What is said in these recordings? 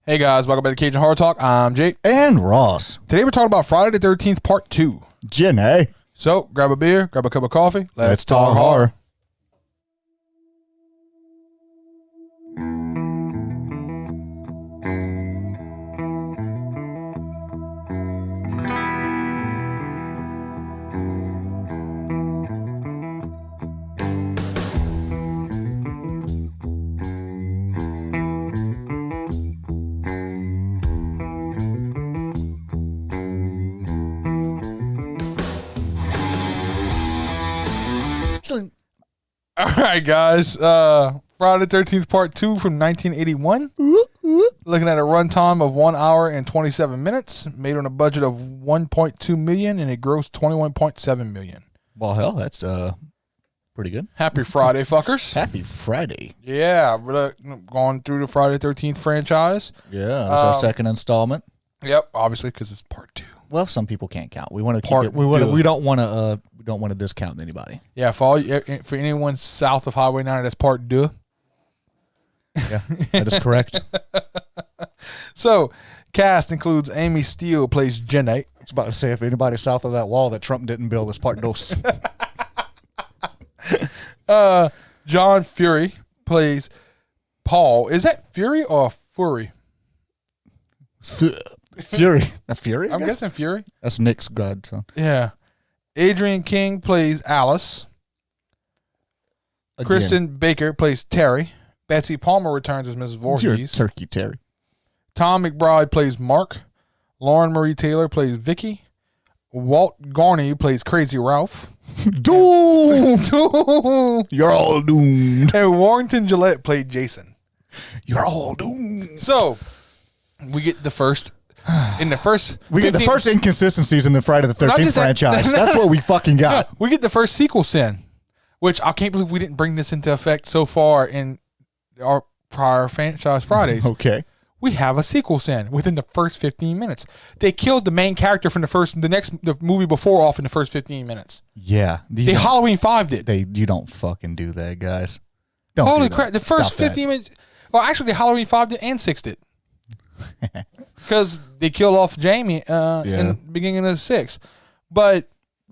Hey guys, welcome back to Cajun Horror Talk. I'm Jake. And Ross. Today we're talking about Friday the 13th Part 2. Jenny. So, grab a beer, grab a cup of coffee. Let's talk horror. All right, guys. Friday the 13th Part 2 from 1981. Looking at a runtime of 1 hour and 27 minutes. Made on a budget of $1.2 million, and it grossed $21.7 million. Well, hell, that's pretty good. Happy Friday, fuckers. Happy Friday. Yeah, we're going through the Friday the 13th franchise. Yeah, that's our second installment. Yep, obviously, because it's Part 2. Well, some people can't count. We want to keep it. We don't want to discount anybody. Yeah, for anyone south of Highway 9, that's Part 2. Yeah, that is correct. So, cast includes Amy Steele plays Jenny. I was about to say, if anybody south of that wall that Trump didn't build is Part 2. John Fury plays Paul. Is that Fury or Fury? Fury. A Fury? I'm guessing Fury. That's Nick's godson. Yeah. Adrian King plays Alice. Again. Kristen Baker plays Terry. Betsy Palmer returns as Mrs. Voorhees. You're a turkey, Terry. Tom McBride plays Mark. Lauren Marie Taylor plays Vicky. Walt Garney plays Crazy Ralph. Doomed! You're all doomed. And Warrington Gillette played Jason. You're all doomed. So, we get the first... In the first... We get the first inconsistencies in the Friday the 13th franchise. That's what we fucking got. No, we get the first sequel sin, which I can't believe we didn't bring this into effect so far in our prior franchise Fridays. Okay. We have a sequel sin within the first 15 minutes. They killed the main character from the movie before off in the first 15 minutes. Yeah. They Halloween 5'd it. You don't fucking do that, guys. Don't Holy do that. crap. The first Stop 15 minutes. Well, actually, they Halloween 5'd it and 6'd it. Because they killed off Jamie in the beginning of 6. But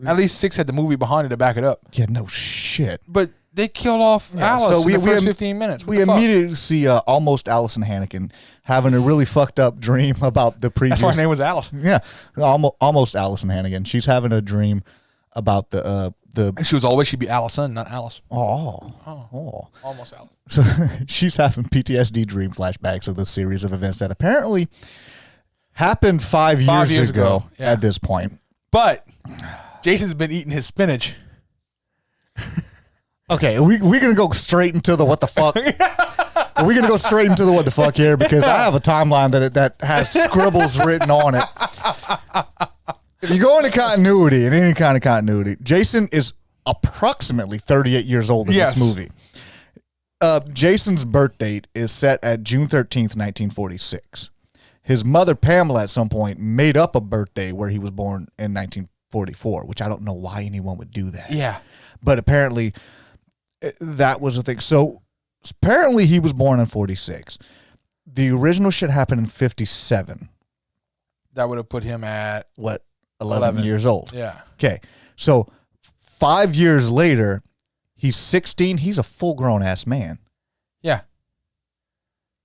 at least 6 had the movie behind it to back it up. Yeah, no shit. But they killed off Alice in the first 15 minutes. We immediately see almost Allison Hannigan having a really fucked up dream about the previous... That's why her name was Alice. Yeah, almost Allison Hannigan. She's having a dream about the... She was always, she'd be Allison, not Alice. Oh. Almost Alice. So she's having PTSD dream flashbacks of the series of events that apparently happened 5 years ago at this point. But Jason's been eating his spinach. Okay, we're going to go straight into the what the fuck. Are we going to go straight into the what the fuck here? Because I have a timeline that has scribbles written on it. If you go into continuity, in any kind of continuity, Jason is approximately 38 years old in this movie. Jason's birth date is set at June 13th, 1946. His mother, Pamela, at some point made up a birthday where he was born in 1944, which I don't know why anyone would do that. Yeah. But apparently that was a thing. So apparently he was born in 46. The original shit happened in 57. That would have put him at... What? 11 years old. Yeah. Okay. So 5 years later, he's 16. He's a full-grown ass man. Yeah.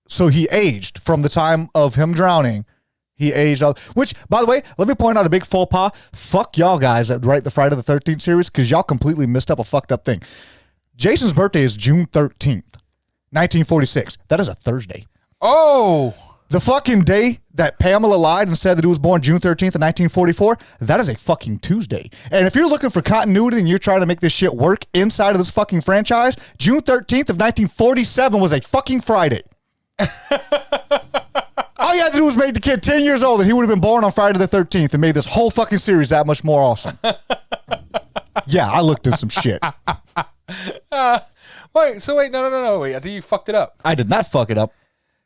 So he aged from the time of him drowning. He aged out. Which, by the way, let me point out a big faux pas. Fuck y'all guys that write the Friday the 13th series because y'all completely missed up a fucked up thing. Jason's birthday is June 13th, 1946. That is a Thursday. Oh! The fucking day that Pamela lied and said that he was born June 13th of 1944, that is a fucking Tuesday. And if you're looking for continuity and you're trying to make this shit work inside of this fucking franchise, June 13th of 1947 was a fucking Friday. All you had to do was make the kid 10 years old and he would have been born on Friday the 13th and made this whole fucking series that much more awesome. Yeah, I looked at some shit. Wait, no. Wait, I think you fucked it up. I did not fuck it up.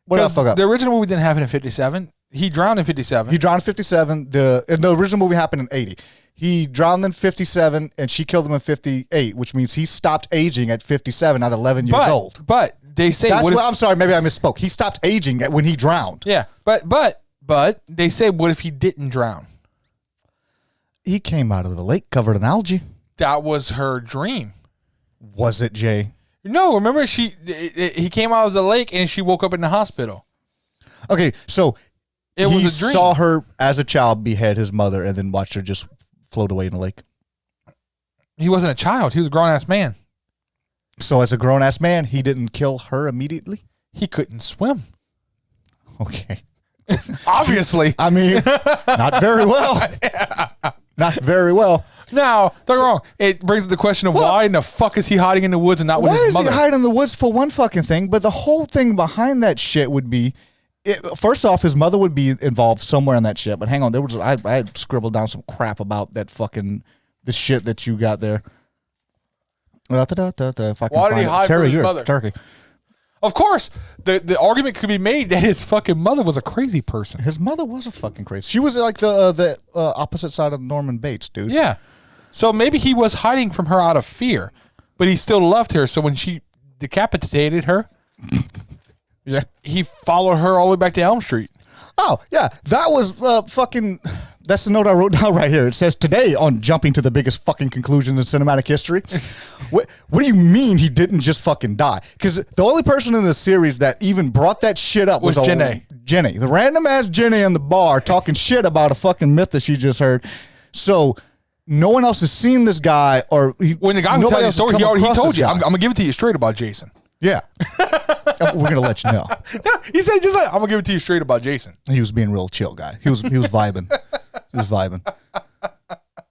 What did I fuck up? The original movie didn't happen in 57. He drowned in 57. He drowned in 57. The original movie happened in 80. He drowned in 57, and she killed him in 58, which means he stopped aging at 57 at 11 years old. But they say That's what I'm sorry, maybe I misspoke. He stopped aging when he drowned. Yeah, but they say, what if he didn't drown? He came out of the lake covered in algae. That was her dream. Was it, Jay? No, remember he came out of the lake and she woke up in the hospital. Okay, so it was a dream. Saw her as a child behead his mother and then watched her just float away in the lake. He wasn't a child. He was a grown-ass man. So as a grown-ass man, he didn't kill her immediately? He couldn't swim. Okay. Obviously. I mean, not very well. Not very well. Now, don't get me wrong. It brings up the question of why in the fuck is he hiding in the woods and not with his mother? Why is he hiding in the woods for one fucking thing? But the whole thing behind that shit would be, first off, his mother would be involved somewhere in that shit. But hang on, I had scribbled down some crap about that fucking the shit that you got there. Why did he hide from his mother? Turkey. Of course, the argument could be made that his fucking mother was a crazy person. His mother was a fucking crazy. She was like the opposite side of Norman Bates, dude. Yeah. So maybe he was hiding from her out of fear, but he still loved her. So when she decapitated her, yeah, he followed her all the way back to Elm Street. Oh, yeah. That was fucking... That's the note I wrote down right here. It says, today on jumping to the biggest fucking conclusions in cinematic history. What do you mean he didn't just fucking die? Because the only person in the series that even brought that shit up was Jenny. Jenny. The random ass Jenny in the bar talking shit about a fucking myth that she just heard. So no one else has seen this guy or... when the guy who tells you the story, he told you. I'm going to give it to you straight about Jason. Yeah. We're going to let you know. He said just like, I'm going to give it to you straight about Jason. He was being real chill guy. He was vibing. He was vibing.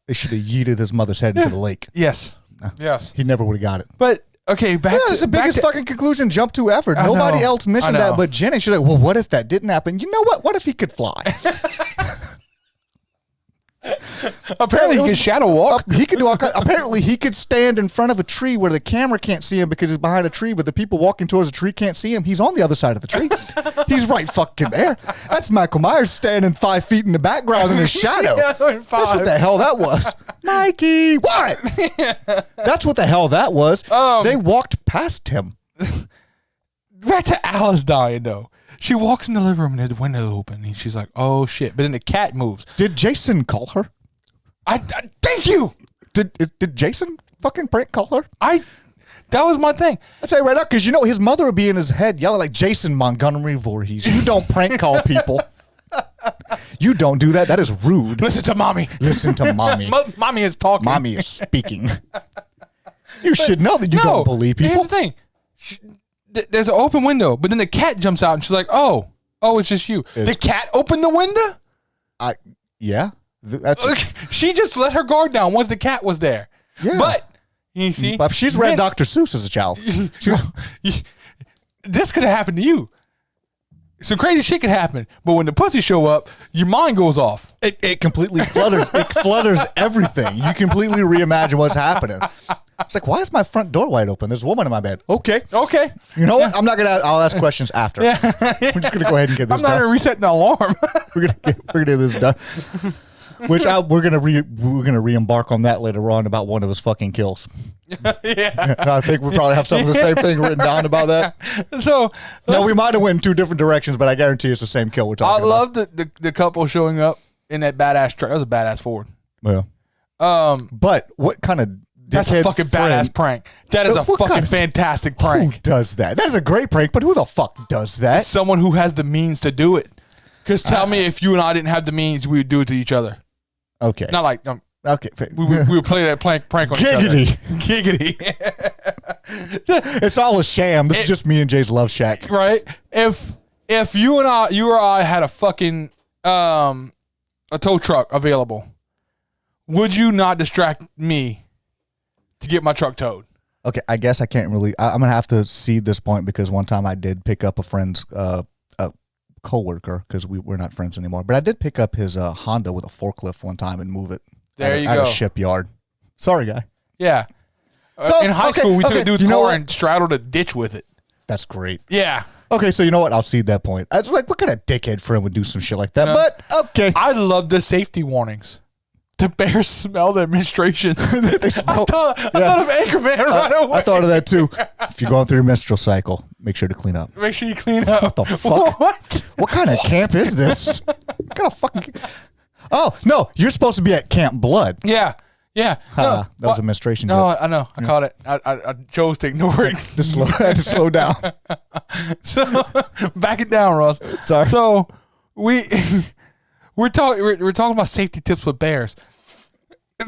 They should have yeeted his mother's head into the lake. Yes. Yes. He never would have got it. But, okay, it's the biggest fucking conclusion jump to ever. Nobody else mentioned that but Jenny. She's like, well, what if that didn't happen? You know what? What if he could fly? Apparently he can shadow walk. He could do all kinds. Apparently he could stand in front of a tree where the camera can't see him because he's behind a tree, but the people walking towards the tree can't see him. He's on the other side of the tree. He's right fucking there. That's Michael Myers standing 5 feet in the background in his shadow. That's what the hell that was. Mikey, what? That's what the hell that was. They walked past him. Back to Alice dying, though. She walks in the living room and there's the window open and she's like, oh shit. But then the cat moves. Did Jason call her? I thank you. Did Jason fucking prank call her? That was my thing. I'd say right now, because his mother would be in his head yelling like, Jason Montgomery Voorhees, you don't prank call people. You don't do that. That is rude. Listen to mommy. Listen to mommy. Mommy is talking. Mommy is speaking. You should know that you don't believe people. Here's the thing. There's an open window, but then the cat jumps out and she's like, oh, it's just you. The cat opened the window? Yeah. She just let her guard down once the cat was there. Yeah. But, you see? But she's read Dr. Seuss as a child. This could have happened to you. Some crazy shit could happen, but when the pussy show up, your mind goes off. It completely flutters. It flutters everything. You completely reimagine what's happening. It's like, why is my front door wide open? There's a woman in my bed. Okay. You know what? I'm not gonna. I'll ask questions after. Yeah. We're just gonna go ahead and get this done. I'm not gonna reset the alarm. We're gonna get this done. Which we're gonna re-embark on that later on about one of his fucking kills. Yeah. I think we probably have some of the same thing written down about that. So no, we might have went in two different directions, but I guarantee it's the same kill we're talking about. I love the couple showing up in that badass truck. That was a badass Ford. Yeah. But what kind of that's a fucking badass prank. That is a fucking fantastic prank. Who does that? That is a great prank, but who the fuck does that? Someone who has the means to do it. Because tell me if you and I didn't have the means, we would do it to each other. Okay. Not like okay. We would play that prank on Giggity. Each other. Giggity. It's all a sham. This is just me and Jay's love shack. Right? If you or I had a fucking a tow truck available, would you not distract me to get my truck towed? Okay, I guess I can't really. I'm gonna have to cede this point because one time I did pick up a friend's co-worker because we're not friends anymore. But I did pick up his Honda with a forklift one time and move it at a shipyard. Sorry, guy. Yeah. So, in high school, we took a dude's car and straddled a ditch with it. That's great. Yeah. Okay, so you know what? I'll cede that point. I was like, what kind of dickhead friend would do some shit like that? But okay. I love the safety warnings. the bears smell the menstruation. They smell, I thought of Anchorman right away. I thought of that too. If you're going through your menstrual cycle, make sure to clean up. Make sure you clean up. What the fuck? What kind of camp is this? What kind of fucking... Oh, no. You're supposed to be at Camp Blood. Yeah. Yeah. No, that was a menstruation No, joke. I know. I caught it. I chose to ignore it. I had to slow down. So back it down, Ross. Sorry. So we're talking about safety tips with bears.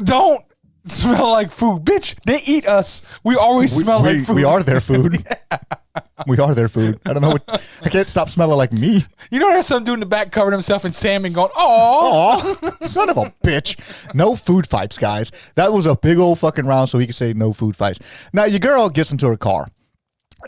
Don't smell like food, bitch. They eat us. We always smell like food. We are their food. We are their food. I don't know. I can't stop smelling like me. You know, there's some dude in the back covering himself in salmon going, "Oh, son of a bitch." No food fights, guys. That was a big old fucking round so he could say no food fights. Now, your girl gets into her car.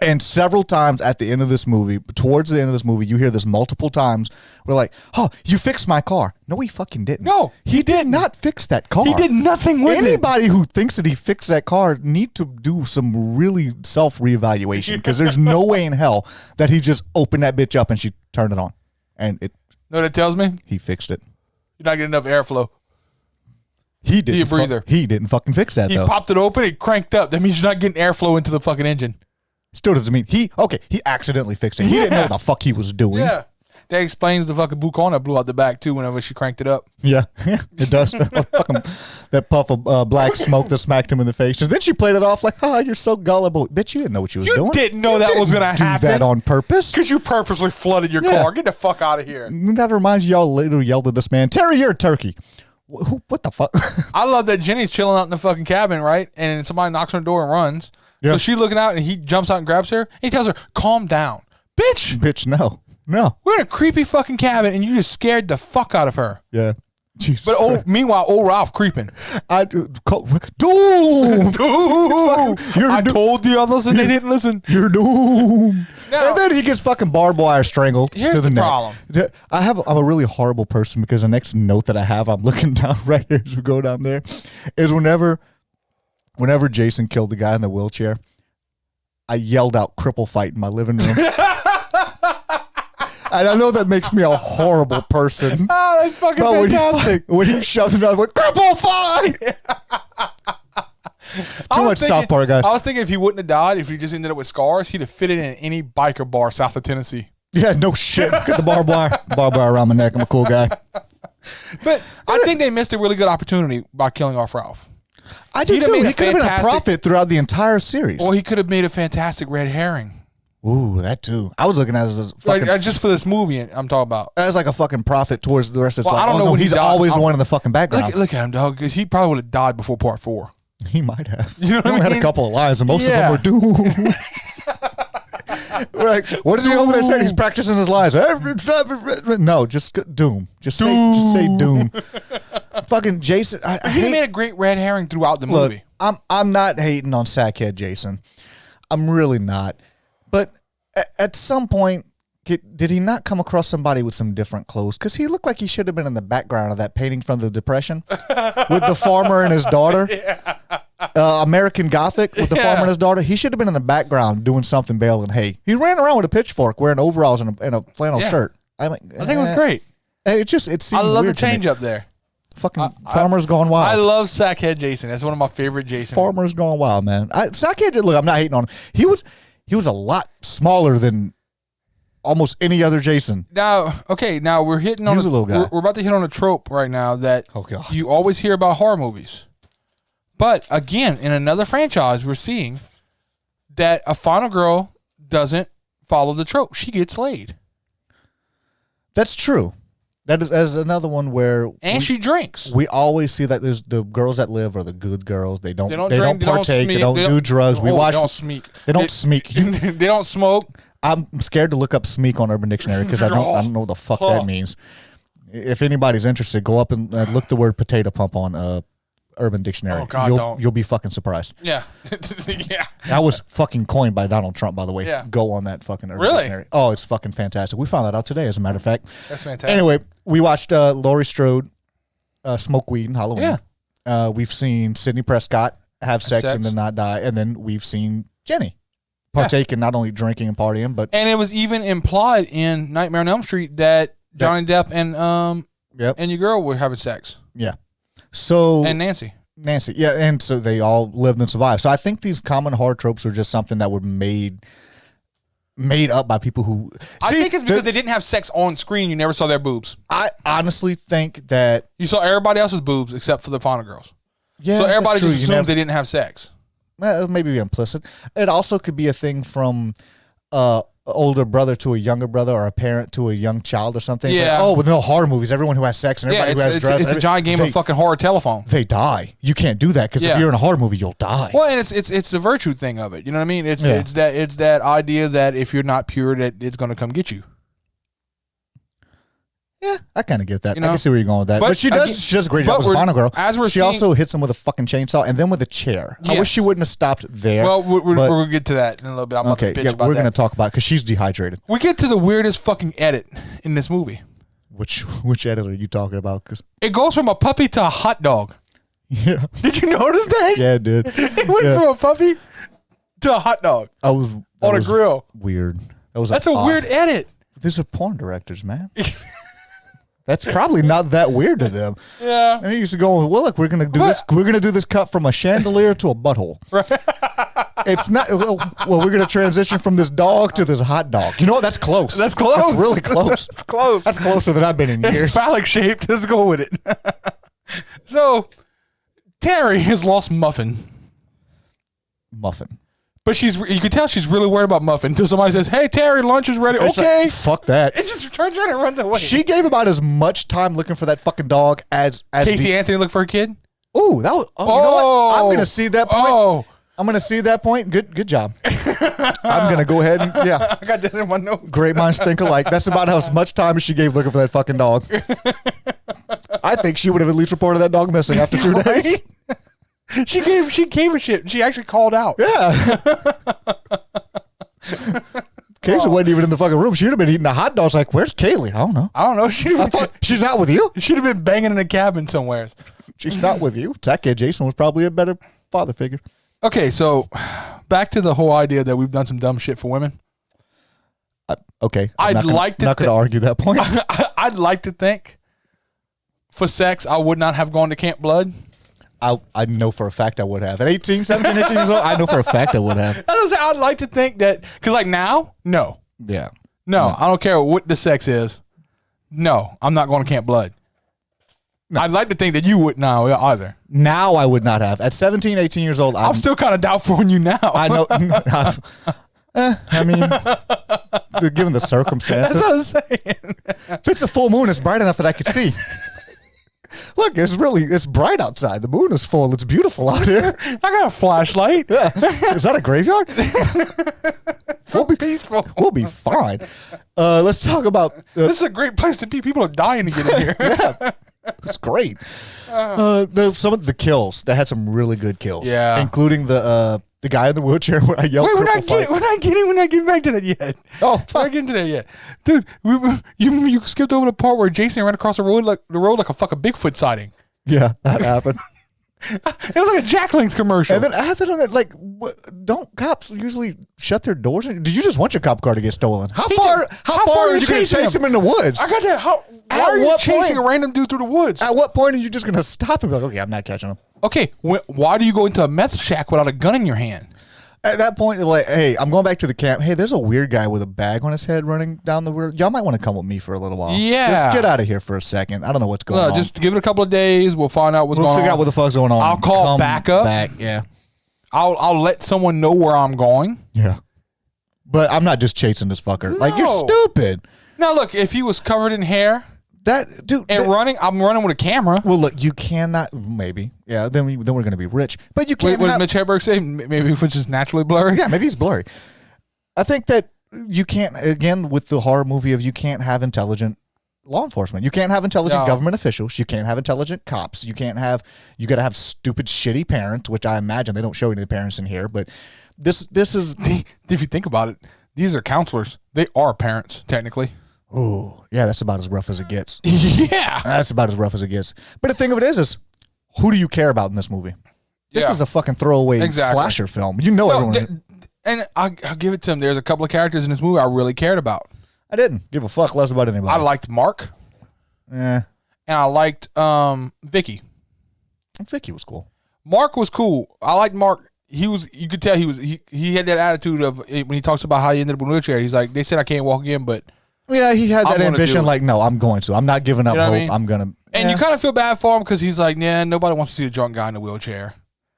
And several times at the end of this movie, towards the end of this movie, you hear this multiple times. We're like, "Oh, you fixed my car." No, he fucking didn't. No, he did not fix that car. He did nothing with it. Anybody who thinks that he fixed that car need to do some really self-reevaluation because there's no way in hell that he just opened that bitch up and she turned it on. And it. Know what it tells me? He fixed it. You're not getting enough airflow. He didn't. Your breather. He didn't fucking fix that, He though. popped it open. It cranked up. That means you're not getting airflow into the fucking engine. Still doesn't mean he accidentally fixed it. He didn't know what the fuck he was doing. Yeah. That explains the fucking Bucana that blew out the back too whenever she cranked it up. Yeah, it does. That puff of black smoke that smacked him in the face. And then she played it off like, "Oh, you're so gullible." Bitch, you didn't know what you was doing. You didn't know that was going to happen. Do that on purpose. Because you purposely flooded your car. Get the fuck out of here. That reminds you, y'all later yelled at this man, "Terry, you're a turkey." What the fuck? I love that Jenny's chilling out in the fucking cabin, right? And somebody knocks on the door and runs. Yeah. So she's looking out and he jumps out and grabs her. And he tells her, "Calm down. Bitch, Bitch, no. we're in a creepy fucking cabin and you just scared the fuck out of her." Yeah. Jesus. But meanwhile, old Ralph creeping. Dude. Dude, I told the others and they didn't listen. You're doomed. Now- And then he gets fucking barbed wire strangled Here's to the the neck. problem. I'm a really horrible person because the next note that I have, I'm looking down right here as we go down there, is whenever Jason killed the guy in the wheelchair, I yelled out "cripple fight" in my living room. And I know that makes me a horrible person. Oh, that's fucking fantastic. When he shoves him down, I went, "Cripple fight!" Too much South Park, guys. I was thinking if he wouldn't have died, if he just ended up with scars, he'd have fitted in any biker bar south of Tennessee. Yeah, no shit. Get the barbed wire around my neck. I'm a cool guy. But I think they missed a really good opportunity by killing off Ralph. I do He'd have too. made a He could have been a fantastic- prophet throughout the entire series. Or he could have made a fantastic red herring. Ooh, that too. I was looking at it as a fucking, Just for this movie I'm talking about. as like a fucking prophet towards the rest of his Well, life. I don't know no, when he he's died. always the one in the fucking background. Look at him, dog, because he probably would have died before part 4. He might have. You know what he I only had a mean? couple of lines, and most Yeah. of them were doomed. We're like, what is he over there saying? He's practicing his lines. No, just doom. Just say doom. Fucking Jason. I He hate. made a great red herring throughout the Look, movie. I'm not hating on Sackhead Jason. I'm really not. But at some point, did he not come across somebody with some different clothes? Because he looked like he should have been in the background of that painting from the Depression with the farmer and his daughter. American Gothic with the farmer and his daughter. He should have been in the background doing something baling hay. He ran around with a pitchfork wearing overalls and a flannel shirt. I think it was great. It seemed I love the weird to me. change up there. Fucking Farmer's Gone Wild. I love Sackhead Jason. That's one of my favorite Jason. Farmer's Gone Wild, man. Sackhead, look, I'm not hating on him. He was a lot smaller than almost any other Jason. Now we're hitting on He was a little guy. We're about to hit on a trope right now that Oh, God. you always hear about horror movies. But again, in another franchise, we're seeing that a final girl doesn't follow the trope. She gets laid. That's true. That is another one where She drinks. we always see that there's the girls that live are the good girls. They don't drink, partake. They don't do drugs. We watch. They don't smeek. They don't smeek. They don't smoke. I'm scared to look up smeek on Urban Dictionary because I don't know what the fuck that means. If anybody's interested, go up and look the word potato pump on Urban Dictionary. Oh, God, don't. You'll be fucking surprised. Yeah. Yeah. That was fucking coined by Donald Trump, by the way. Yeah. Go on that fucking Urban Really? Dictionary. Oh, it's fucking fantastic. We found that out today, as a matter of fact. That's fantastic. Anyway, we watched Laurie Strode smoke weed in Halloween. Yeah. We've seen Sidney Prescott have sex and then not die. And then we've seen Jenny partake in not only drinking and partying, but... And it was even implied in Nightmare on Elm Street that Johnny Depp and Yep. your girl were having sex. Yeah. So And Nancy. Yeah, and so they all lived and survived. So I think these common horror tropes are just something that were made up by people who. I think it's because they didn't have sex on screen. You never saw their boobs. I honestly think that you saw everybody else's boobs except for the final girls. Yeah, so everybody just assumes they didn't have sex. Well, maybe implicit. It also could be a thing from older brother to a younger brother, or a parent to a young child, or something. It's Yeah. like, oh, with no horror movies, everyone who has sex and everybody who has dress. It's a giant game of fucking horror telephone. They die. You can't do that because if you're in a horror movie, you'll die. Well, and it's the virtue thing of it. You know what I mean? It's that idea that if you're not pure, that it's going to come get you. Yeah, I kind of get that. You know? I can see where you're going with that. But she does a great job as a final girl. She also hits him with a fucking chainsaw and then with a chair. Yes. I wish she wouldn't have stopped there. Well, we're going to get to that in a little bit. I'm about to pitch about we're going to talk about it because she's dehydrated. We get to the weirdest fucking edit in this movie. Which edit are you talking about? Cause it goes from a puppy to a hot dog. Yeah. Did you notice that? Yeah, it did. It went from a puppy to a hot dog. On a grill. Weird. That's a weird edit. These are porn directors, man. That's probably not that weird to them. Yeah. I mean, you used to go, well, look, we're gonna do this. We're gonna do this cut from a chandelier to a butthole. Right. It's not. Well, we're gonna transition from this dog to this hot dog. You know what? That's close. That's close. That's really close. That's close. That's closer than I've been in years. It's phallic shaped. Let's go with it. So, Terry has lost Muffin. But you can tell she's really worried about Muffin until somebody says, "Hey, Terry, lunch is ready." It's okay. Like, fuck that. It just turns around and runs away. She gave about as much time looking for that fucking dog as Casey Anthony looked for a kid. Ooh, that was. Oh, you know what? I'm gonna see that point. Oh. I'm gonna see that point. Good job. I'm gonna go ahead and I got that in my notes. Great minds think alike. That's about as much time as she gave looking for that fucking dog. I think she would have at least reported that dog missing after 2 days. She gave a shit. She actually called out. Yeah. Casey wasn't even in the fucking room. She'd have been eating the hot dogs. Like, where's Kaylee? I don't know. She's not with you. She'd have been banging in a cabin somewhere. She's not with you. That kid Jason was probably a better father figure. Okay, so back to the whole idea that we've done some dumb shit for women. Okay. I'm not going to argue that point. I'd like to think for sex, I would not have gone to Camp Blood. I know for a fact I would have. At 18 years old, I know for a fact I would have. I'd like to think that, because like now, no. Yeah. No, I don't care what the sex is. No, I'm not going to Camp Blood. No. I'd like to think that you wouldn't now either. Now I would not have. At 17, 18 years old, I'm still kind of doubtful on you now. I know. I mean, given the circumstances. That's what I'm saying. If it's a full moon, it's bright enough that I could see. Look, it's bright outside. The moon is full. It's beautiful out here. I got a flashlight. Yeah. Is that a graveyard? We'll be peaceful. We'll be fine. Let's talk about. This is a great place to be. People are dying to get in here. Yeah. It's great. Some of the kills that had some really good kills. Yeah, including the guy in the wheelchair where I yelled. Wait, we're not getting back to that yet. Oh, we're not getting to that yet, dude. You skipped over the part where Jason ran across the road like a fucking Bigfoot sighting. Yeah, that happened. It was like a Jack Link's commercial. And then after that, like, don't cops usually shut their doors? Did you just want your cop car to get stolen? How far are you going to chase him in the woods? I got that. Why are you chasing a random dude through the woods? At what point are you just going to stop and be like, okay, I'm not catching him? Okay, why do you go into a meth shack without a gun in your hand? At that point, you're like, hey, I'm going back to the camp. Hey, there's a weird guy with a bag on his head running down the road. Y'all might want to come with me for a little while. Yeah. Just get out of here for a second. I don't know what's going on. Just give it a couple of days. We'll find out what's going on. We'll figure out what the fuck's going on. I'll call backup. Yeah. I'll let someone know where I'm going. Yeah. But I'm not just chasing this fucker. No. Like, you're stupid. Now, look, if he was covered in hair. I'm running with a camera. Well, look, you cannot. Maybe, yeah. Then we're going to be rich, but you can't. What did Mitch Hedberg say? Maybe if it's just naturally blurry. Yeah, maybe he's blurry. I think that you can't. Again, with the horror movie of you can't have intelligent law enforcement. You can't have intelligent government officials. You can't have intelligent cops. You got to have stupid, shitty parents, which I imagine they don't show any of the parents in here. But this is. If you think about it, these are counselors. They are parents, technically. Oh, yeah, that's about as rough as it gets. Yeah. That's about as rough as it gets. But the thing of it is who do you care about in this movie? This is a fucking throwaway slasher film. You know everyone. And I'll give it to him. There's a couple of characters in this movie I really cared about. I didn't give a fuck less about anybody. I liked Mark. Yeah. And I liked Vicky. Vicky was cool. Mark was cool. I liked Mark. You could tell he had that attitude of when he talks about how he ended up in a wheelchair. He's like, they said I can't walk again, but yeah, he had that ambition. Like, no, I'm going to. I'm not giving up hope. I'm gonna. And you kind of feel bad for him because he's like, yeah, nobody wants to see a drunk guy in a wheelchair.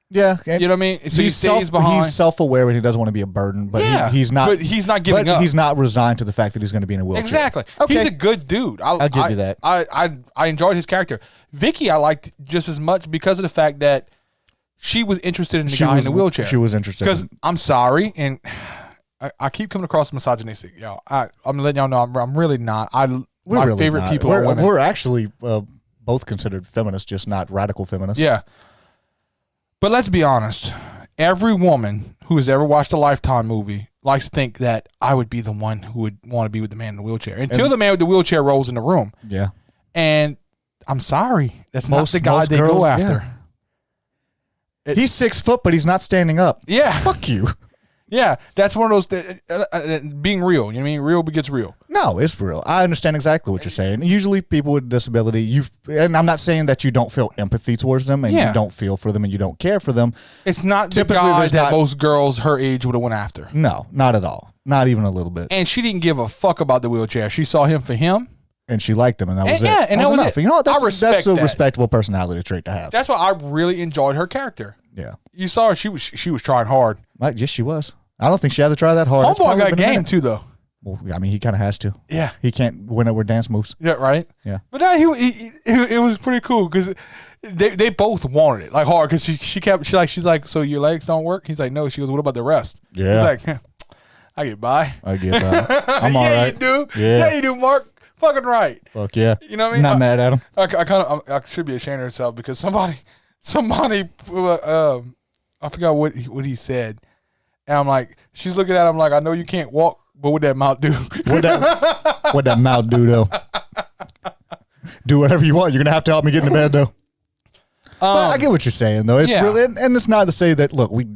Yeah, you know what I mean. So he stays behind. He's self-aware and he doesn't want to be a burden, but he's not. But he's not giving up. He's not resigned to the fact that he's going to be in a wheelchair. Exactly. Okay. He's a good dude. I'll give you that. I enjoyed his character. Vicky, I liked just as much because of the fact that she was interested in the guy in the wheelchair. She was interested. Because I'm sorry, and I keep coming across misogynistic, y'all. I'm letting y'all know I'm really not. My really favorite not. People are women. We're actually both considered feminists, just not radical feminists. Yeah. But let's be honest. Every woman who has ever watched a Lifetime movie likes to think that I would be the one who would want to be with the man in the wheelchair. Until the man with the wheelchair rolls in the room. Yeah. And I'm sorry. That's not the guy they go after. Yeah. He's 6 foot, but he's not standing up. Yeah. Fuck you. Yeah, that's one of those being real. You know what I mean? Real begets real. No, it's real. I understand exactly what you're saying. Usually, people with disability, and I'm not saying that you don't feel empathy towards them, and you don't feel for them, and you don't care for them. It's not the guy that most girls her age would have went after. No, not at all. Not even a little bit. And she didn't give a fuck about the wheelchair. She saw him for him. And she liked him, and that was it. Yeah, and that was enough. You know what? That's a respectable personality trait to have. That's why I really enjoyed her character. Yeah. You saw her. She was trying hard. Yes, she was. I don't think she had to try that hard. Homeboy got game too, though. Well, I mean, he kind of has to. Yeah. He can't win over dance moves. Yeah, right. Yeah. But it was pretty cool because they both wanted it like hard because she's like, so your legs don't work? He's like, no. She goes, what about the rest? Yeah. He's like, I get by. I'm all right. You do. Yeah, you do, Mark. Fucking right. Fuck yeah. You know what I mean? Not mad at him. I should be ashamed of herself because somebody, I forgot what he said. And I'm like, she's looking at him like, I know you can't walk, but what that mouth do? What that mouth do, though? Do whatever you want. You're going to have to help me get in the bed, though. But I get what you're saying, though. It's really, and it's not to say that, look, we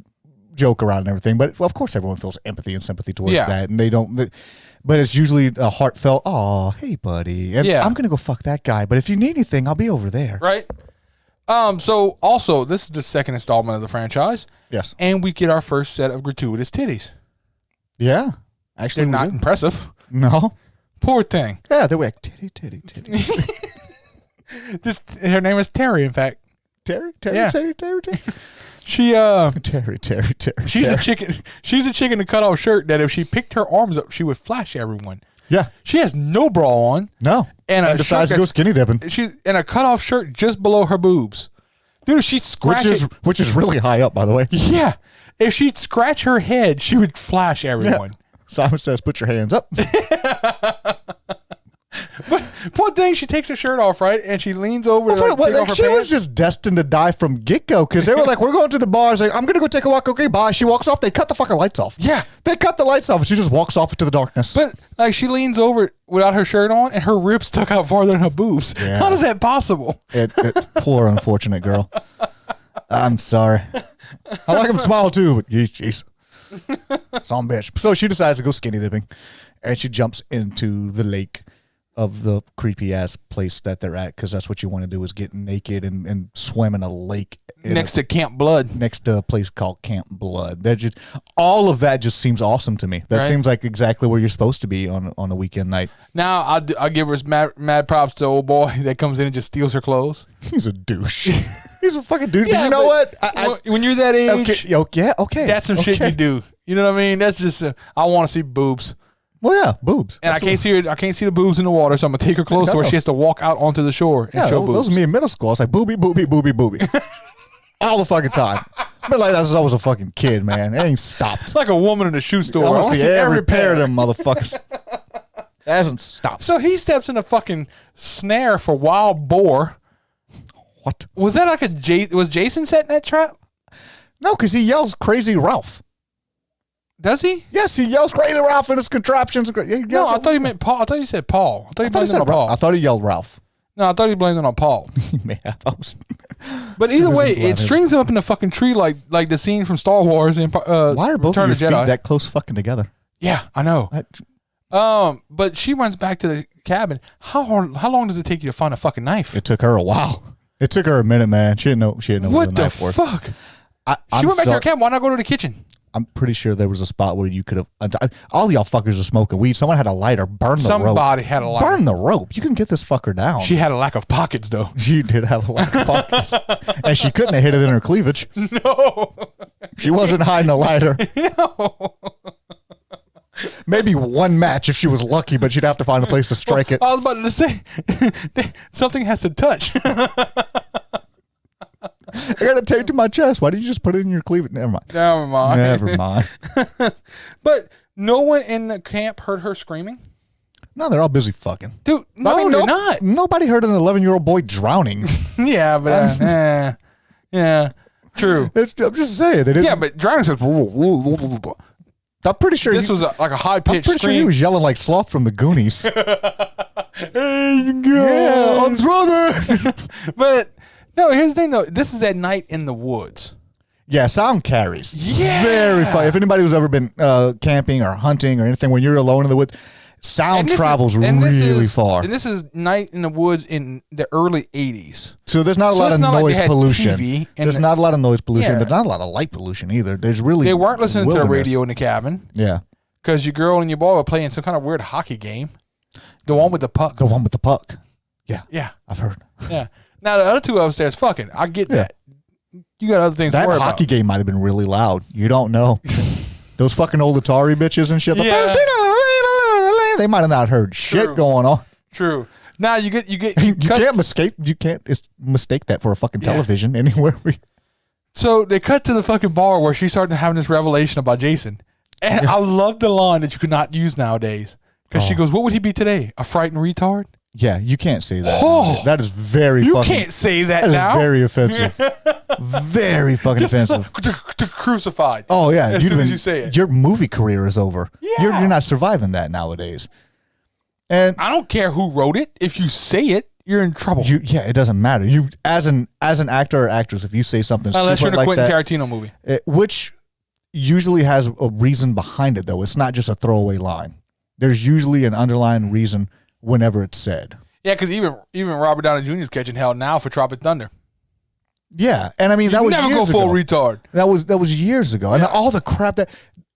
joke around and everything, but of course everyone feels empathy and sympathy towards that. And they don't, but it's usually a heartfelt, oh, hey, buddy. And I'm going to go fuck that guy. But if you need anything, I'll be over there. Right. So also, this is the second installment of the franchise. Yes. And we get our first set of gratuitous titties. Yeah. Actually, they're not impressive. No. Poor thing. Yeah, they were like titty. Her name is Terry, in fact. Terry. She Terry. She's a chicken. She's a chicken in a cutoff shirt that if she picked her arms up, she would flash everyone. Yeah. She has no bra on. No. And decides to go skinny dipping. She's in a cutoff shirt just below her boobs. Dude, she'd scratch which is really high up, by the way. Yeah. If she'd scratch her head, she would flash everyone. Yeah. Simon says, put your hands up. But poor thing, she takes her shirt off, right? And she leans over to take off her she pants. was just destined to die from get-go because they were like, we're going to the bar. Like, I'm going to go take a walk. Okay, bye. She walks off. They cut the fucking lights off. Yeah. They cut the lights off and she just walks off into the darkness. But like she leans over without her shirt on and her ribs stuck out farther than her boobs. Yeah. How is that possible? Poor unfortunate girl. I'm sorry. I like him smile too, but jeez. Some bitch. So she decides to go skinny dipping and she jumps into the lake of the creepy ass place that they're at because that's what you want to do is get naked and swim in a lake next to Camp Blood, next to a place called Camp Blood. That just all of that just seems awesome to me. That seems like exactly where you're supposed to be on a weekend night. Now I give her mad props to old boy that comes in and just steals her clothes. He's a douche. He's a fucking dude. Yeah, but you know what? When you're that age, okay, that's some shit you do. You know what I mean? That's just I want to see boobs. Well, yeah, boobs. And absolutely. I can't see the boobs in the water, so I'm gonna take her close to where she has to walk out onto the shore and show boobs. Those were me in middle school. I was like, booby. All the fucking time. But like that's I was a fucking kid, man. It ain't stopped. It's like a woman in a shoe store. I want to see every pair of them motherfuckers. It hasn't stopped. So he steps in a fucking snare for wild boar. What? Was that like was Jason setting that trap? No, because he yells crazy Ralph. Does he? Yes, he yells crazy Ralph in his contraptions. No, I thought he meant Paul. I thought you said Paul. I thought he blamed it on Paul. I thought he yelled Ralph. No, I thought he blamed it on Paul. He may have. But either way, it strings him up in the fucking tree like the scene from Star Wars and why are both of your feet that close fucking together? Yeah, I know. But she runs back to the cabin. How long does it take you to find a fucking knife? It took her a while. It took her a minute, man. She didn't know. What the fuck? She went back to her cabin. Why not go to the kitchen? I'm pretty sure there was a spot where you could have. All y'all fuckers are smoking weed. Someone had a lighter. Burn the rope. Somebody had a lighter. Burn the rope. You can get this fucker down. She had a lack of pockets, though. She did have a lack of pockets. And she couldn't have hit it in her cleavage. No. She wasn't hiding a lighter. No. Maybe one match if she was lucky, but she'd have to find a place to strike it. I was about to say, something has to touch. I got it taped to my chest. Why did you just put it in your cleavage? Never mind. Never mind. But no one in the camp heard her screaming? No, they're all busy fucking. Dude, no, they're not. Nobody heard an 11-year-old boy drowning. Yeah, but yeah, true. I'm just saying. They didn't. Yeah, but drowning says... I'm pretty sure this was like a high-pitched I'm pretty sure he was yelling like Sloth from the Goonies. Hey, you go. Yeah, I'm brother. But... No, here's the thing, though. This is at night in the woods. Yeah, sound carries. Yeah. Very fun. If anybody who's ever been camping or hunting or anything, when you're alone in the woods, sound travels really far. And this is night in the woods in the early 80s. So there's not a lot of noise pollution. There's not a lot of noise pollution. Yeah. There's not a lot of light pollution either. There's really They weren't listening to the radio in the cabin. Yeah. Because your girl and your boy were playing some kind of weird hockey game. The one with the puck. The one with the puck. Yeah. Yeah. I've heard. Yeah. Now, the other two upstairs, fucking, I get that. You got other things to worry about. That hockey game might have been really loud. You don't know. Those fucking old Atari bitches and shit. Yeah. They might have not heard shit going on. True. Now, you can't mistake that for a fucking television anywhere. So, they cut to the fucking bar where she started having this revelation about Jason. And I love the line that you could not use nowadays. Because she goes, what would he be today? A frightened retard? Yeah, you can't say that. Oh, that is very you can't say that now. Very offensive. Very fucking offensive. Crucified. Oh, yeah. As soon as you say it. Your movie career is over. Yeah. You're not surviving that nowadays. And I don't care who wrote it. If you say it, you're in trouble. It doesn't matter. You as an actor or actress, if you say something unless stupid you're in a like Quentin Tarantino movie. Which usually has a reason behind it, though. It's not just a throwaway line. There's usually an underlying reason whenever it's said. Yeah, because even Robert Downey Jr. is catching hell now for Tropic Thunder. Yeah, and I mean that was never years go full ago. retard. That was years ago, and all the crap that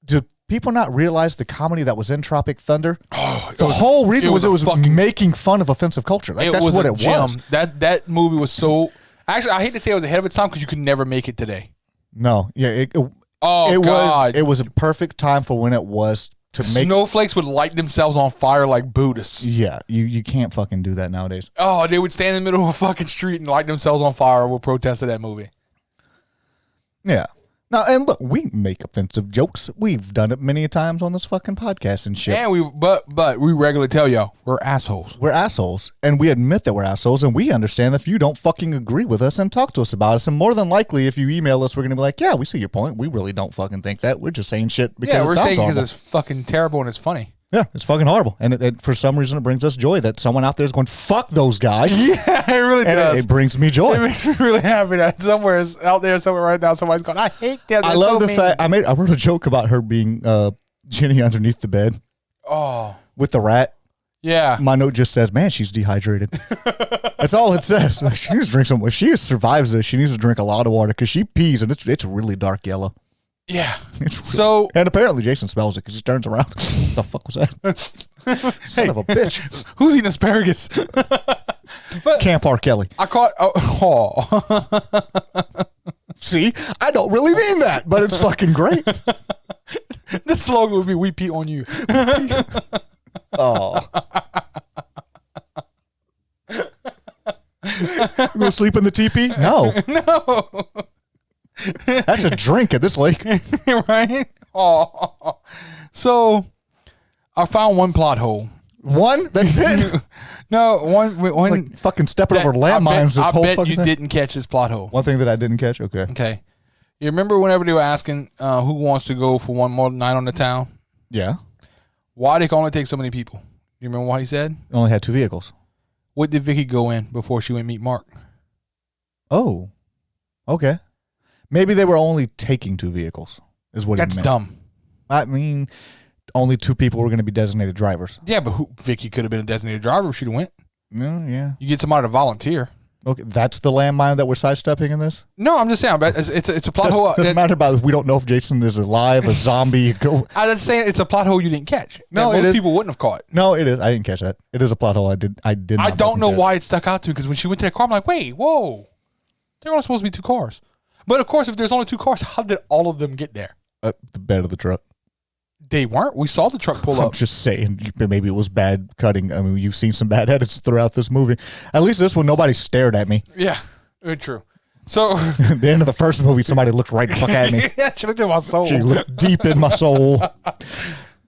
do people not realize the comedy that was in Tropic Thunder? Oh, the whole reason was it was making fun of offensive culture. Like, that's what it was. That movie was so. Actually, I hate to say it was ahead of its time because you could never make it today. No, yeah, God. It was a perfect time for when it was. Snowflakes would light themselves on fire like Buddhists. Yeah, you can't fucking do that nowadays. Oh, they would stand in the middle of a fucking street and light themselves on fire over protest of that movie. Yeah. Now, and look, we make offensive jokes. We've done it many times on this fucking podcast and shit. And but we regularly tell y'all we're assholes. We're assholes, and we admit that we're assholes, and we understand if you don't fucking agree with us and talk to us about us. And more than likely, if you email us, we're gonna be like, "Yeah, we see your point. We really don't fucking think that. We're just saying shit because we're it sounds saying awful. because it's fucking terrible and it's funny." Yeah, it's fucking horrible, and it for some reason it brings us joy that someone out there is going, "Fuck those guys." Yeah, it really does. It brings me joy. It makes me really happy that somewhere right now somebody's going, "I hate them." I love the fact I wrote a joke about her being Jenny underneath the bed. Oh, with the rat. Yeah. My note just says, "Man, she's dehydrated." That's all it says. She needs to drink some. If she survives this, she needs to drink a lot of water because she pees and it's really dark yellow. Yeah. So and apparently Jason smells it because he turns around. What the fuck was that? Son of a bitch. Who's eating asparagus? But Camp R. Kelly. I caught. See, I don't really mean that, but it's fucking great. The slogan would be "We pee on you." Oh. You gonna sleep in the teepee? No. No. That's a drink at this lake. Right? Oh. So, I found one plot hole. One? That's it? No, one. Like fucking stepping over landmines this whole fucking thing. I bet you didn't catch this plot hole. One thing that I didn't catch? Okay. Okay. You remember whenever they were asking who wants to go for one more night on the town? Yeah. Why they can only take so many people? You remember what he said? They only had 2 vehicles. What did Vicky go in before she went meet Mark? Oh. Okay. Maybe they were only taking 2 vehicles, is what he meant. That's dumb. I mean, only 2 people were going to be designated drivers. Yeah, but Vicky could have been a designated driver if she'd have went. Yeah. You get somebody to volunteer. Okay, that's the landmine that we're sidestepping in this? No, I'm just saying. But it's a plot hole. Doesn't matter about we don't know if Jason is alive, a zombie. I'm just saying it's a plot hole you didn't catch. No, most people wouldn't have caught. No, it is. I didn't catch that. It is a plot hole. I did. I don't know why it stuck out to me because when she went to that car, I'm like, wait, whoa, there are only supposed to be 2 cars. But of course, if there's only 2 cars, how did all of them get there? The bed of the truck. They weren't. We saw the truck pull up. I'm just saying, maybe it was bad cutting. I mean, you've seen some bad edits throughout this movie. At least this one, nobody stared at me. Yeah, true. So at the end of the first movie, somebody looked right the fuck at me. Yeah, she looked at my soul. She looked deep in my soul.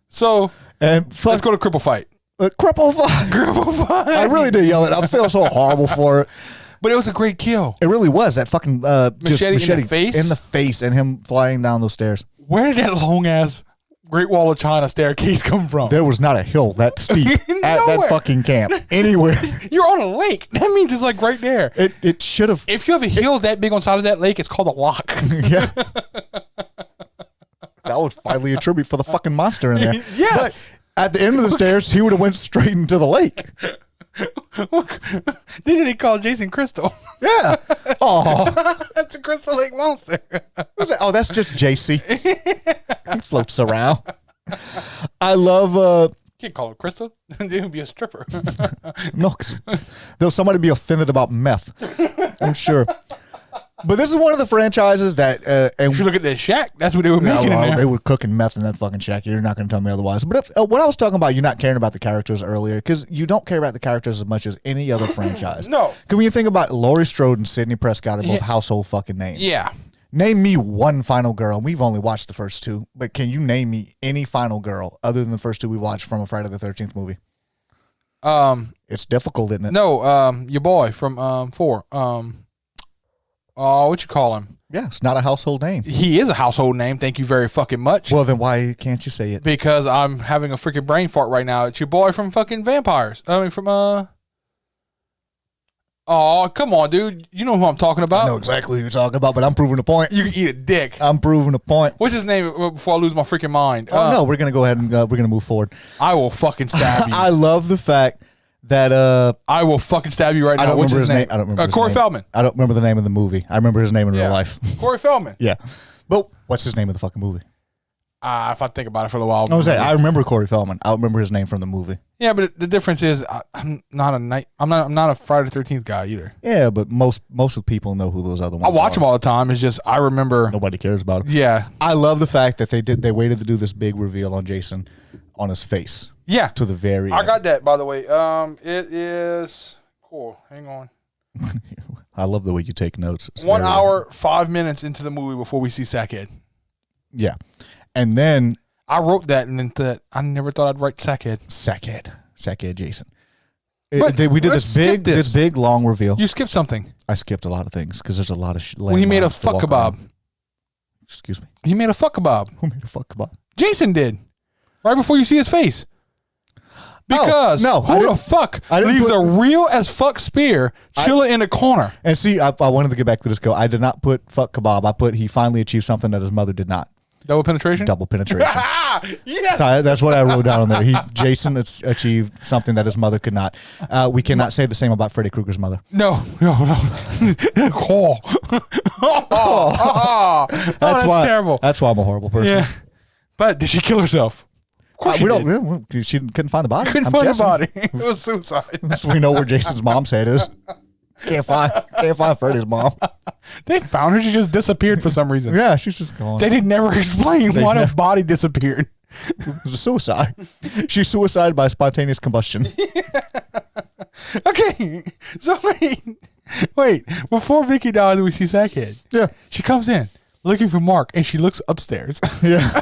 So let's go to cripple fight. Cripple fight. Cripple fight. I really did yell it. I feel so horrible for it. But it was a great kill. It really was. That fucking machete in the face? In the face and him flying down those stairs. Where did that long-ass Great Wall of China staircase come from? There was not a hill that steep at that fucking camp. Anywhere. You're on a lake. That means it's like right there. It should have. If you have a hill that big on the side of that lake, it's called a lock. Yeah. That would finally attribute for the fucking monster in there. Yes. But at the end of the stairs, he would have went straight into the lake. Didn't they call Jason Crystal? Yeah. Oh, that's a Crystal Lake monster. Oh, that's just JC. He floats around. I love. Can't call it Crystal. They would be a stripper. No, there'll somebody be offended about meth. I'm sure. But this is one of the franchises that. And if you look at that shack, that's what they were making in there. They were cooking meth in that fucking shack. You're not going to tell me otherwise. But when I was talking about you not caring about the characters earlier, because you don't care about the characters as much as any other franchise. No. Because when you think about Laurie Strode and Sidney Prescott are both household fucking names. Yeah. Name me one final girl. We've only watched the first 2, but can you name me any final girl other than the first 2 we watched from a Friday the 13th movie? It's difficult, isn't it? No, your boy from 4. What you call him? Yeah, it's not a household name. He is a household name. Thank you very fucking much. Well, then why can't you say it? Because I'm having a freaking brain fart right now. It's your boy from fucking Vampires. I mean, from Oh, come on, dude. You know who I'm talking about. I know exactly who you're talking about, but I'm proving a point. You can eat a dick. I'm proving a point. What's his name before I lose my freaking mind? Oh, no, we're going to go ahead and we're going to move forward. I will fucking stab you. I love the fact that I will fucking stab you right now. I don't What's remember his name? I don't remember his Corey name. Feldman. I don't remember the name of the movie. I remember his name in real life. Corey Feldman. Yeah. But what's his name of the fucking movie? If I think about it for a while. I remember Corey Feldman. I don't remember his name from the movie. Yeah, but the difference is I'm not a Friday the 13th guy either. Yeah, but most of the people know who those other ones are. I watch them all the time. It's just I remember. Nobody cares about them. Yeah. I love the fact that they waited to do this big reveal on Jason on his face. Yeah. To the very end. I got that, by the way. It is cool. Hang on. I love the way you take notes. It's 1 hour, 5 minutes into the movie before we see Sackhead. Yeah. And then I wrote that and then I never thought I'd write Sackhead. Sackhead Jason. We did this big long reveal. You skipped something. I skipped a lot of things because there's a lot of when he made a fuck kebab. Excuse me. He made a fuck kebab. Who made a fuck kebab? Jason did. Right before you see his face. Because who the fuck leaves a real as fuck spear chilling in a corner? And see, I wanted to get back to this. I did not put fuck kebab. I put he finally achieved something that his mother did not. Double penetration? Double penetration. Yes. So that's what I wrote down on there. Jason achieved something that his mother could not. We cannot say the same about Freddy Krueger's mother. No. That's terrible. That's why I'm a horrible person. Yeah. But did she kill herself? Of course she couldn't find the body. Couldn't find the body. It was suicide. So we know where Jason's mom's head is. Can't find Freddy's mom. They found her. She just disappeared for some reason. Yeah, she's just gone. They didn't never explain why the body disappeared. It was a suicide. She's suicide by spontaneous combustion. Okay, so wait. Before Vicky dies, we see Sackhead. Yeah, she comes in looking for Mark, and she looks upstairs. Yeah,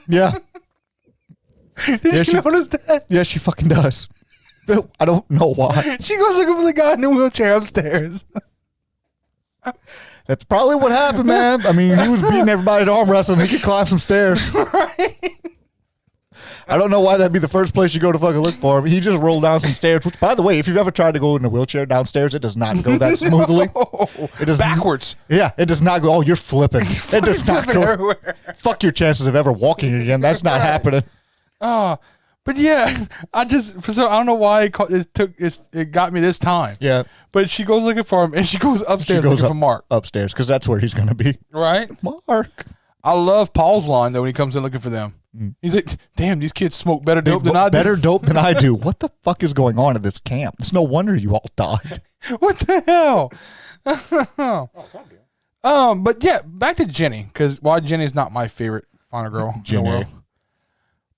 yeah. Did you notice that? Yeah, she fucking does. I don't know why. She goes looking for the guy in the wheelchair upstairs. That's probably what happened, man. I mean, he was beating everybody at arm wrestling. He could climb some stairs. Right. I don't know why that'd be the first place you go to fucking look for him. He just rolled down some stairs, which, by the way, if you've ever tried to go in a wheelchair downstairs, it does not go that smoothly. It does backwards. Yeah, it does not go. Oh, you're flipping. It does not go everywhere. Fuck your chances of ever walking again. That's not happening. But But yeah, I don't know why it got me this time. Yeah. But she goes looking for him, and she goes upstairs looking for Mark. Upstairs, because that's where he's going to be. Right? Mark. I love Paul's line, though, when he comes in looking for them. He's like, damn, these kids smoke better dope than I do. Better dope than I do. What the fuck is going on at this camp? It's no wonder you all died. What the hell? But yeah, back to Jenny, because why Jenny's not my favorite final girl in the world.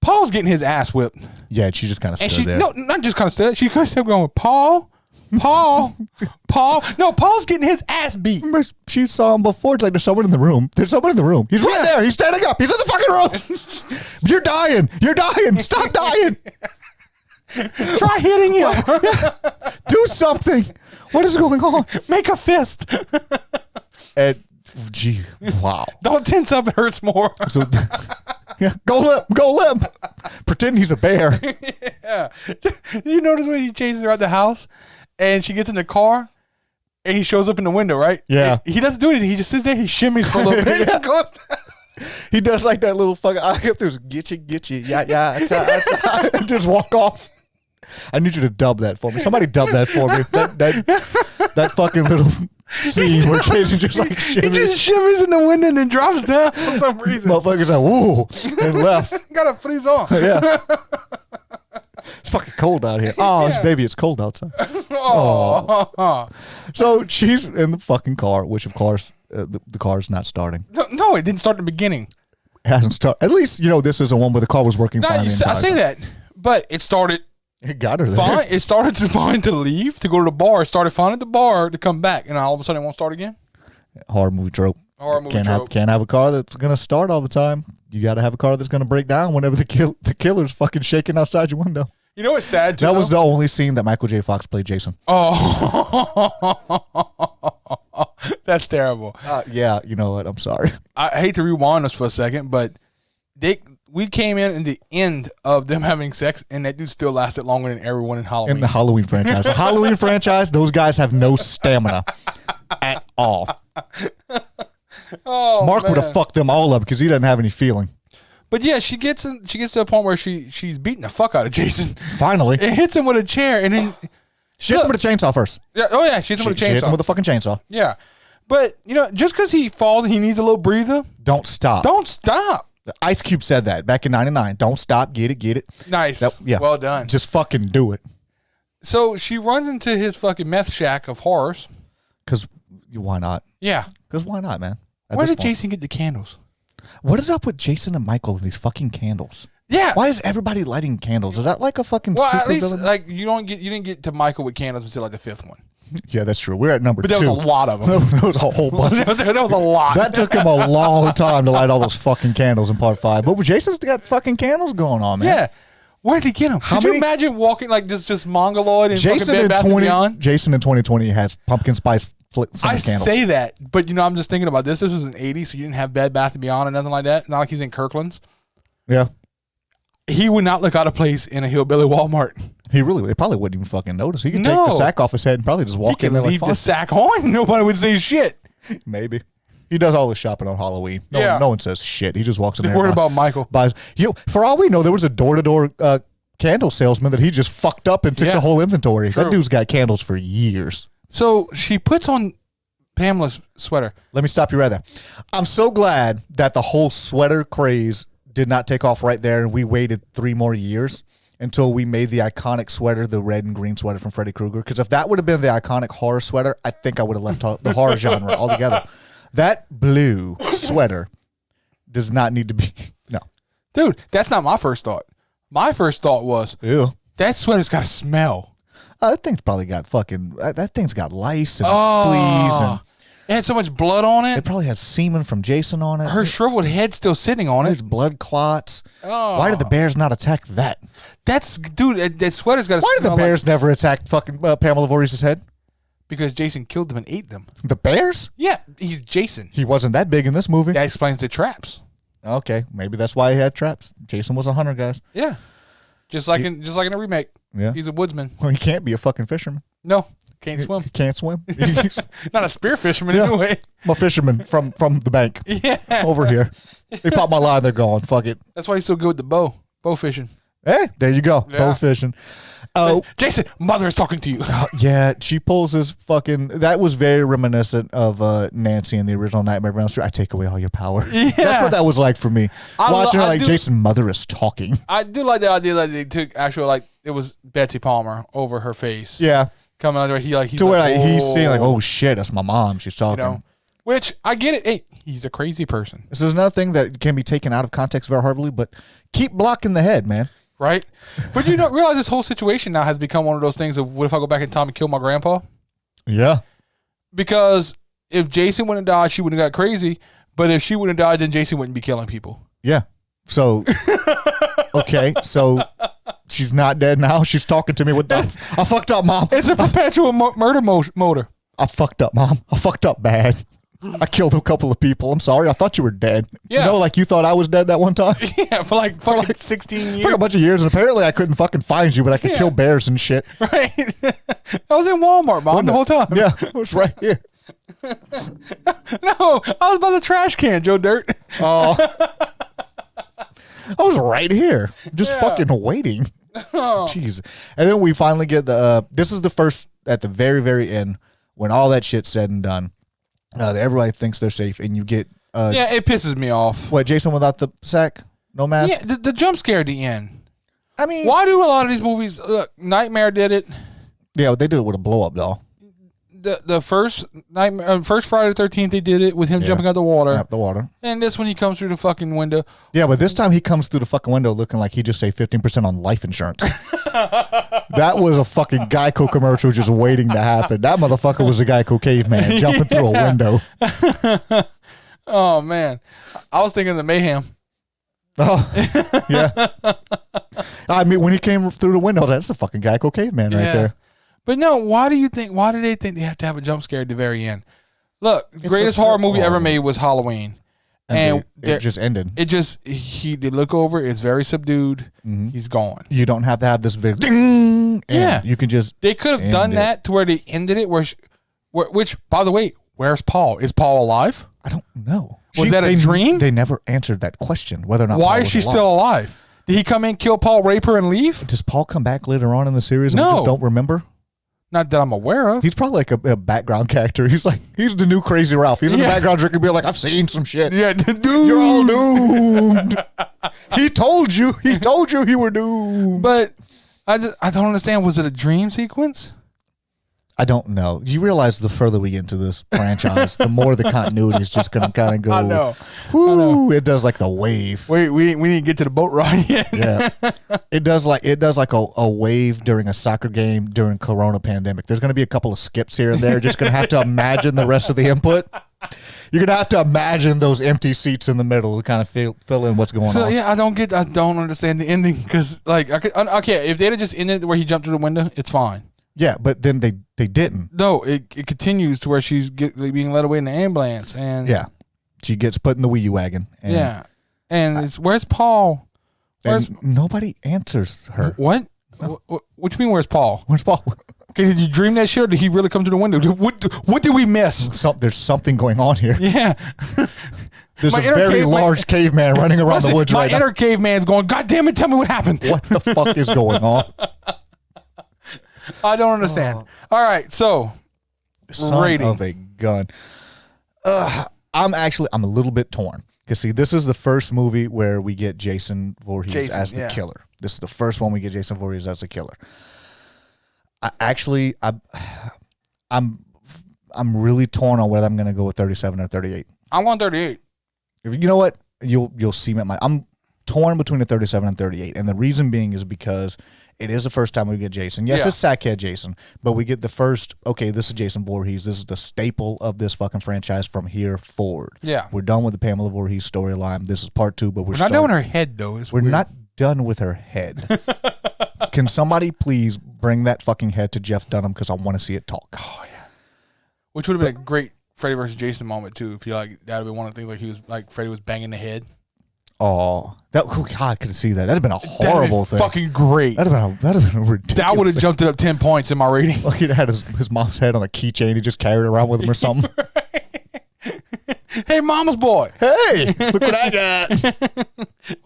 Paul's getting his ass whipped. Yeah, and she just kind of stood there. No, not just kind of stood there. She kept going, Paul. No, Paul's getting his ass beat. Remember, she saw him before. It's like, there's someone in the room. There's someone in the room. He's right there. He's standing up. He's in the fucking room. You're dying. You're dying. Stop dying. Try hitting him. Do something. What is going on? Make a fist. And, gee, wow. Don't tense up. It hurts more. So, yeah, go limp. Pretend he's a bear. Yeah. You notice when he chases her out the house and she gets in the car and he shows up in the window, right? Yeah. He doesn't do anything. He just sits there. He shimmies for a little bit. He does like that little fucking, I have to get you. Yeah. Just walk off. I need you to dub that for me. Somebody dub that for me. That fucking little scene where Jason just like shimmies. He just shimmies in the window and then drops down for some reason. Motherfucker's like, woo, and left. Gotta freeze off. Yeah. It's fucking cold out here. Oh, baby, it's cold outside. Oh. So she's in the fucking car, which of course the car's not starting. No, it didn't start in the beginning. It hasn't started. At least, this is the one where the car was working fine. I say that, but it started. It got her there. Fine. It started to leave, to go to the bar. It started fine at the bar to come back, and all of a sudden it won't start again. Horror movie trope. Can't have a car that's going to start all the time. You got to have a car that's going to break down whenever the killer's fucking shaking outside your window. You know what's sad, too? That was the only scene that Michael J. Fox played Jason. Oh. That's terrible. Yeah, you know what? I'm sorry. I hate to rewind us for a second, but we came in the end of them having sex, and that dude still lasted longer than everyone in Halloween. In the Halloween franchise. The Halloween franchise, those guys have no stamina at all. Oh, Mark would have fucked them all up because he doesn't have any feeling. But yeah, she gets to a point where she's beating the fuck out of Jason. Finally. It hits him with a chair, and then she hits him with a chainsaw first. Yeah, she hits him with a chainsaw. She hits him with a fucking chainsaw. Yeah. But, just because he falls and he needs a little breather. Don't stop. Ice Cube said that back in 99. Don't stop. Get it. Nice. Well done. Just fucking do it. So she runs into his fucking meth shack of horrors. Because why not? Yeah. Because why not, man? Where did Jason get the candles? What is up with Jason and Michael and these fucking candles? Yeah. Why is everybody lighting candles? Is that like a fucking super at least villain? you didn't get to Michael with candles until like the fifth one. Yeah, that's true. We're at number 2. But there was a lot of them. There was a whole bunch. There was a lot. That took him a long time to light all those fucking candles in part 5. But Jason's got fucking candles going on, man. Yeah. Where did he get them? Could you imagine walking like just mongoloid and Jason fucking Bed Bath & Beyond? Jason in 2020 has pumpkin spice candles. I say that, but I'm just thinking about this. This was in the 80s, so you didn't have Bed Bath & Beyond or nothing like that. Not like he's in Kirkland's. Yeah. He would not look out of place in a hillbilly Walmart. He probably wouldn't even fucking notice. He could take the sack off his head and probably just walk in there like leave the sack on. Nobody would say shit. Maybe. He does all his shopping on Halloween. No one says shit. He just walks in there. Worried about Michael. For all we know, there was a door-to-door candle salesman that he just fucked up and took the whole inventory. True. That dude's got candles for years. So she puts on Pamela's sweater. Let me stop you right there. I'm so glad that the whole sweater craze did not take off right there, and we waited 3 more years until we made the iconic sweater, the red and green sweater from Freddy Krueger. Because if that would have been the iconic horror sweater, I think I would have left the horror genre altogether. That blue sweater does not need to be. No. Dude, that's not my first thought. My first thought was, ew, that sweater's got a smell. That thing's probably got that thing's got lice and fleas. And it had so much blood on it. It probably has semen from Jason on it. Her shriveled head's still sitting on it. There's blood clots. Oh. Why did the bears not attack that? That sweater's got a smell. Why did the bears never attack fucking Pamela Voorhees' head? Because Jason killed them and ate them. The bears? Yeah, he's Jason. He wasn't that big in this movie. That explains the traps. Okay, maybe that's why he had traps. Jason was a hunter, guys. Yeah, just like in a remake. Yeah, he's a woodsman. Well, he can't be a fucking fisherman. No, can't swim. He can't swim. Not a spear fisherman anyway. I'm a fisherman from the bank. Yeah, over here. They pop my line. They're going. Fuck it. That's why he's so good with the bow fishing. Hey, there you go. Yeah. Bow fishing. Oh, Jason, mother is talking to you. yeah, she pulls this fucking. That was very reminiscent of Nancy in the original Nightmare on Elm Street. I take away all your power. Yeah. That's what that was like for me. Watching her like Jason, mother is talking. I do like the idea that they took actual like it was Betsy Palmer over her face. Yeah, coming out there, he's to where like, he's saying like, oh shit, that's my mom. She's talking. You know, which I get it. Hey, he's a crazy person. This is another thing that can be taken out of context very hardly, but keep blocking the head, man. Right? But you don't realize this whole situation now has become one of those things of what if I go back in time and kill my grandpa? Yeah. Because if Jason wouldn't have died, she wouldn't have got crazy. But if she wouldn't have died, then Jason wouldn't be killing people. Yeah. So, okay. So she's not dead now. She's talking to me with I fucked up, Mom. It's a perpetual murder motor. I fucked up, Mom. I fucked up bad. I killed a couple of people. I'm sorry. I thought you were dead. Yeah. You know, like you thought I was dead that one time? Yeah, for like 16 years. For a bunch of years. And apparently I couldn't fucking find you, but I could kill bears and shit. Right. I was in Walmart, Mom, the whole time. Yeah, it was right here. No, I was by the trash can, Joe Dirt. Oh. I was right here. Just fucking waiting. Oh. Jeez. And then we finally get this is the first, at the very, very end, when all that shit's said and done. Everybody thinks they're safe, and you get yeah, it pisses me off. What, Jason without the sack, no mask? Yeah, the jump scare at the end. I mean, why do a lot of these movies? Look, Nightmare did it. Yeah, they did it with a blow up doll. The first Nightmare, first Friday the 13th, they did it with him jumping out the water. Out the water. And this when he comes through the fucking window. Yeah, but this time he comes through the fucking window looking like he just saved 15% on life insurance. That was a fucking Geico commercial just waiting to happen. That motherfucker was a Geico caveman jumping through a window. Oh, man. I was thinking of the Mayhem. Oh, yeah. I mean, when he came through the window, I was like, that's a fucking Geico caveman right there. But no, why do they think they have to have a jump scare at the very end? Look, greatest horror movie ever made was Halloween. And it just ended. They look over, it's very subdued. Mm-hmm. He's gone. You don't have to have this big ding. Yeah. You can just. They could have done that to where they ended it, which, by the way, where's Paul? Is Paul alive? I don't know. Was that a dream? They never answered that question, whether or not. Why is she still alive? Did he come in, kill Paul, rape her, and leave? Does Paul come back later on in the series and we just don't remember? Not that I'm aware of. He's probably like a background character. He's the new Crazy Ralph. He's in the background drinking beer like, I've seen some shit. Yeah, dude. You're all doomed. He told you you were doomed. But I don't understand. Was it a dream sequence? I don't know. You realize the further we get into this franchise, the more the continuity is just going to kind of go. I know. Whoo, it does like the wave. Wait, we didn't get to the boat ride yet. Yeah, it does like a wave during a soccer game during Corona pandemic. There's going to be a couple of skips here and there. Just going to have to imagine the rest of the input. You're gonna have to imagine those empty seats in the middle to kind of fill in what's going on. So yeah, I don't understand the ending because like if they'd have just ended where he jumped through the window, it's fine. Yeah, but then they didn't. No, it continues to where she's being led away in the ambulance, and she gets put in the Wii U wagon. And it's where's Paul? And nobody answers her. What? What you mean? Where's Paul? Where's Paul? Okay, did you dream that shit, or did he really come to the window? What did we miss? There's something going on here. Yeah. There's a very large caveman running around the woods right now. My inner caveman's going, God damn it, tell me what happened. What the fuck is going on? I don't understand. All right, so rating of a gun. I'm a little bit torn because see, this is the first movie where we get Jason Voorhees as the killer. This is the first one we get Jason Voorhees as the killer. I'm really torn on whether I'm going to go with 37 or 38. I want 38. You know what? You'll see me at I'm torn between the 37 and 38, and the reason being is because it is the first time we get Jason. Yes, it's Sackhead Jason, but we get the first, okay, this is Jason Voorhees. This is the staple of this fucking franchise from here forward. Yeah. We're done with the Pamela Voorhees storyline. This is part 2, but we're not done with her head, though. We're not done with her head. Can somebody please bring that fucking head to Jeff Dunham because I want to see it talk. Oh, yeah. Which would have been a great Freddy versus Jason moment, too. If you like, that would be one of the things like he was like Freddy was banging the head. Oh, God, I could see that. That'd have been a horrible thing. Fucking great. That'd have been ridiculous. That would have jumped it up 10 points in my rating. Like he'd had his mom's head on a keychain. He just carried it around with him or something. Hey, mama's boy. Hey, look what I got.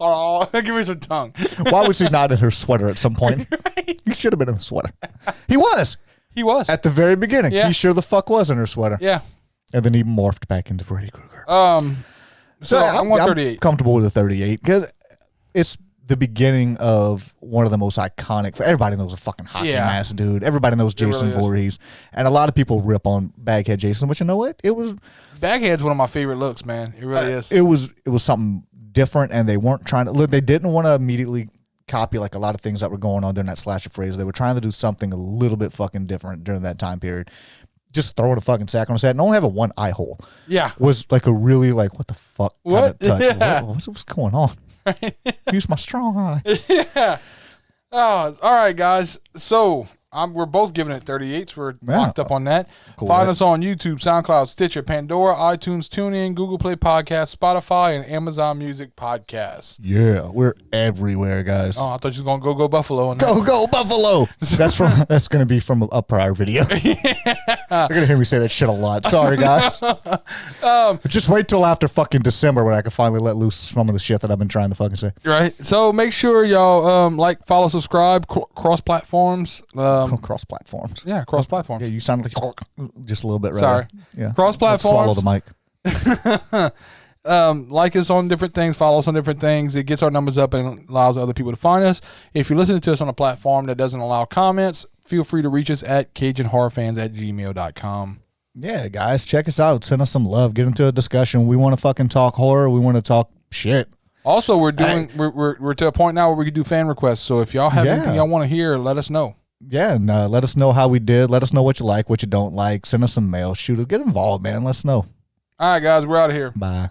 Oh, give me some tongue. Why was he not in her sweater at some point? Right. He should have been in the sweater. He was. He was. At the very beginning. Yeah. He sure the fuck was in her sweater. Yeah. And then he morphed back into Freddy Krueger. So I'm 38. I'm comfortable with a 38 because it's the beginning of one of the most iconic. Everybody knows a fucking hockey mask, dude. Everybody knows Jason really Voorhees, and a lot of people rip on Baghead Jason. But you know what? It was Baghead's one of my favorite looks, man. It really is. It was something different, and they weren't trying to look. They didn't want to immediately copy like a lot of things that were going on during that slasher phase. They were trying to do something a little bit fucking different during that time period. Just throwing a fucking sack on his head and only having one eye hole. Yeah. Was like a really like what the fuck kind of touch. Yeah. What's going on? Use my strong eye. Yeah. Oh, all right, guys. So we're both giving it 38s. We're locked up on that. Cool. Find us on YouTube, SoundCloud, Stitcher, Pandora, iTunes, TuneIn, Google Play Podcasts, Spotify, and Amazon Music Podcasts. Yeah, we're everywhere, guys. Oh, I thought you was gonna go Buffalo. On go Buffalo. That's gonna be from a prior video. You're gonna hear me say that shit a lot. Sorry, guys. Just wait till after fucking December when I can finally let loose some of the shit that I've been trying to fucking say. Right. So make sure y'all like, follow, subscribe, cross platforms. Cross platforms. Yeah, cross platforms. Yeah, you sounded like just a little bit. Sorry. Yeah. Cross platforms. Swallow the mic. Like us on different things, follow us on different things. It gets our numbers up and allows other people to find us. If you're listening to us on a platform that doesn't allow comments, feel free to reach us at CajunHorrorFans@gmail.com. Yeah, guys, check us out. Send us some love. Get into a discussion. We want to fucking talk horror. We want to talk shit. Also, we're to a point now where we can do fan requests. So if y'all have anything y'all want to hear, let us know. Yeah, and let us know how we did. Let us know what you like, what you don't like. Send us some mail. Shoot us. Get involved, man. Let us know. All right, guys, we're out of here. Bye.